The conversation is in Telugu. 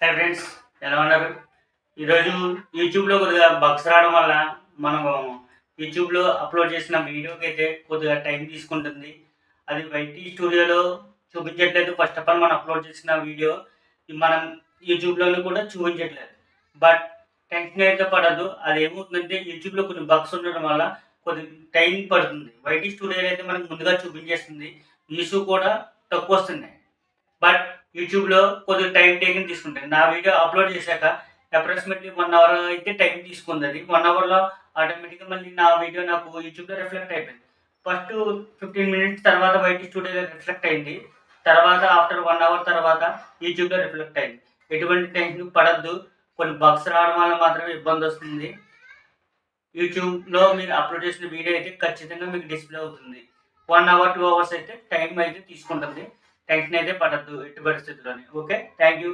హాయ్ ఫ్రెండ్స్, ఎలా ఉన్నారు? ఈరోజు యూట్యూబ్లో కొద్దిగా బగ్స్ రావడం వల్ల మనము యూట్యూబ్లో అప్లోడ్ చేసిన వీడియోకి అయితే కొద్దిగా టైం తీసుకుంటుంది. అది వైటీ స్టూడియోలో చూపించట్లేదు. ఫస్ట్ ఆఫ్ ఆల్ మనం అప్లోడ్ చేసిన వీడియో మనం యూట్యూబ్లోనూ కూడా చూపించట్లేదు. బట్ టెన్షన్ అయితే పడద్దు. అది ఏమవుతుందంటే యూట్యూబ్లో కొన్ని బగ్స్ ఉండడం వల్ల కొద్ది టైం పడుతుంది. వైటీ స్టూడియోలో అయితే మనకు ముందుగా చూపించేస్తుంది. వ్యూస్ కూడా తక్కువ వస్తున్నాయి. బట్ యూట్యూబ్‌లో కొద్దిగా టైం టేకింగ్ తీసుకుంటది. నా వీడియో అప్‌లోడ్ చేశాక అప్రాక్సిమేట్‌లీ 1 అవర్ అయితే టైం తీసుకుందది. 1 అవర్‌లో ఆటోమేటిక్‌గా మళ్ళీ నా వీడియో నాకు యూట్యూబ్‌లో రిఫ్లెక్ట్ అయిపోయింది. ఫస్ట్ 15 మినిట్స్ తర్వాత వైటీ స్టూడియోలో రిఫ్లెక్ట్ అయింది. తర్వాత ఆఫ్టర్ 1 అవర్ తర్వాత యూట్యూబ్‌లో రిఫ్లెక్ట్ అయింది. ఎటువంటి టెన్షన్ పడొద్దు. కొన్ని బగ్స్ రావడం వల్ల మాత్రమే ఇబ్బందొస్తుంది. యూట్యూబ్‌లో మీరు అప్‌లోడ్ చేసిన వీడియో అయితే ఖచ్చితంగా మీకు డిస్‌ప్లే అవుతుంది. 1 అవర్, 2 అవర్స్ అయితే టైం అయితే తీసుకుంటుంది. టెన్షన్ అయితే పడొద్దు ఎట్టి పరిస్థితిలోని. ఓకే. Thank you.